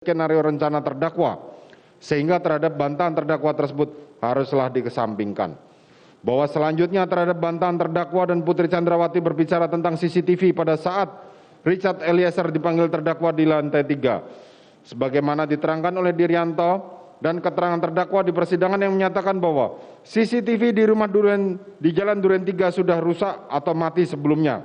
skenario rencana terdakwa, sehingga terhadap bantahan terdakwa tersebut haruslah dikesampingkan. Bahwa selanjutnya terhadap bantahan terdakwa dan Putri Chandrawati berbicara tentang CCTV pada saat Richard Eliezer dipanggil terdakwa di lantai 3. Sebagaimana diterangkan oleh Diryanto dan keterangan terdakwa di persidangan yang menyatakan bahwa CCTV di rumah Duren di Jalan Duren 3 sudah rusak atau mati sebelumnya.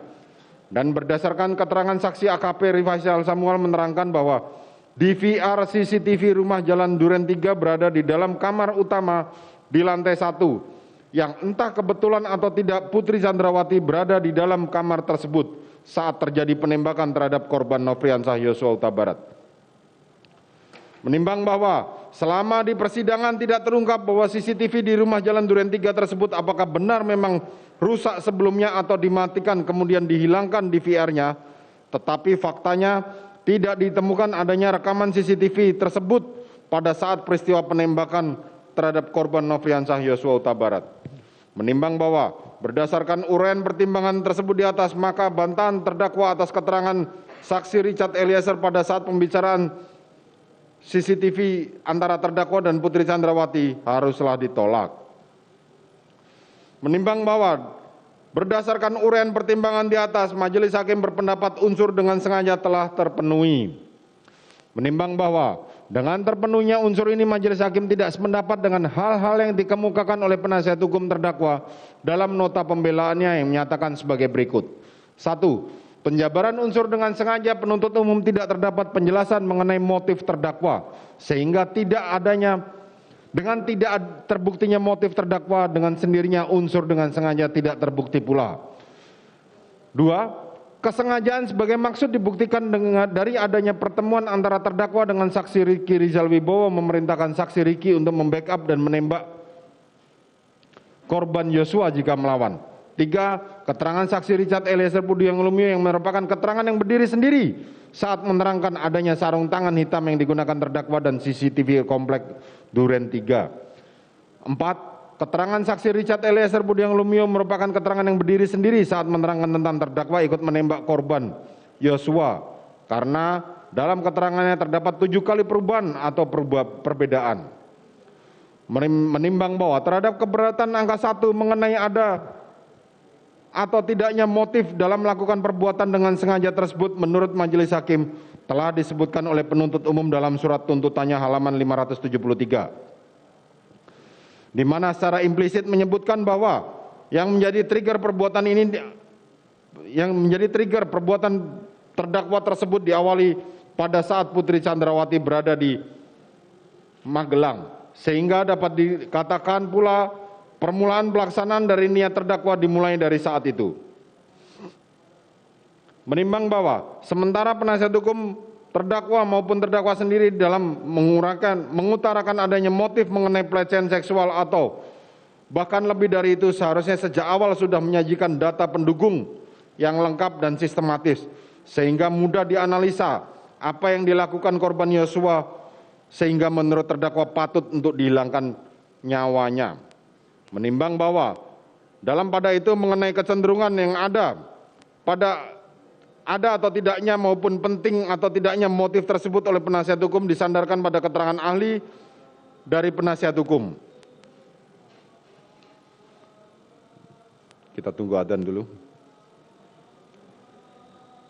Dan berdasarkan keterangan saksi AKP Rifaisal Samuel menerangkan bahwa DVR CCTV rumah Jalan Duren 3 berada di dalam kamar utama di lantai 1, yang entah kebetulan atau tidak Putri Chandrawati berada di dalam kamar tersebut saat terjadi penembakan terhadap korban Nofriansah Yosua Huta Barat. Menimbang bahwa selama di persidangan tidak terungkap bahwa CCTV di rumah Jalan Duren 3 tersebut apakah benar memang rusak sebelumnya atau dimatikan kemudian dihilangkan DVR-nya, tetapi faktanya tidak ditemukan adanya rekaman CCTV tersebut pada saat peristiwa penembakan terhadap korban Nofriansah Yosua Huta Barat. Menimbang bahwa berdasarkan uraian pertimbangan tersebut di atas, maka bantahan terdakwa atas keterangan saksi Richard Eliezer pada saat pembicaraan CCTV antara terdakwa dan Putri Chandrawati haruslah ditolak. Menimbang bahwa berdasarkan uraian pertimbangan di atas, majelis hakim berpendapat unsur dengan sengaja telah terpenuhi. Menimbang bahwa dengan terpenuhnya unsur ini, majelis hakim tidak sependapat dengan hal-hal yang dikemukakan oleh penasihat hukum terdakwa dalam nota pembelaannya yang menyatakan sebagai berikut. 1. Penjabaran unsur dengan sengaja penuntut umum tidak terdapat penjelasan mengenai motif terdakwa, sehingga dengan tidak terbuktinya motif terdakwa, dengan sendirinya unsur dengan sengaja tidak terbukti pula. 2. Kesengajaan sebagai maksud dibuktikan dari adanya pertemuan antara terdakwa dengan saksi Riki Rizal Wibowo memerintahkan saksi Riki untuk membackup dan menembak korban Yosua jika melawan. 3. Keterangan saksi Richard Eliezer Pudiang Lumiu yang merupakan keterangan yang berdiri sendiri saat menerangkan adanya sarung tangan hitam yang digunakan terdakwa dan CCTV komplek Duren 3. 4. Keterangan saksi Richard Eliezer Pudiang Lumiu merupakan keterangan yang berdiri sendiri saat menerangkan tentang terdakwa ikut menembak korban Yosua, karena dalam keterangannya terdapat 7 kali perubahan atau perbedaan. Menimbang bahwa terhadap keberatan angka 1 mengenai ada atau tidaknya motif dalam melakukan perbuatan dengan sengaja tersebut, menurut majelis hakim telah disebutkan oleh penuntut umum dalam surat tuntutannya halaman 573, di mana secara implisit menyebutkan bahwa yang menjadi trigger perbuatan terdakwa tersebut diawali pada saat Putri Chandrawati berada di Magelang, sehingga dapat dikatakan pula permulaan pelaksanaan dari niat terdakwa dimulai dari saat itu. Menimbang bahwa sementara penasihat hukum terdakwa maupun terdakwa sendiri dalam mengutarakan adanya motif mengenai pelecehan seksual atau bahkan lebih dari itu, seharusnya sejak awal sudah menyajikan data pendukung yang lengkap dan sistematis, sehingga mudah dianalisa apa yang dilakukan korban Yosua, sehingga menurut terdakwa patut untuk dihilangkan nyawanya. Menimbang bahwa dalam pada itu mengenai kecenderungan yang ada atau tidaknya maupun penting atau tidaknya motif tersebut oleh penasihat hukum disandarkan pada keterangan ahli dari penasihat hukum. Kita tunggu adzan dulu.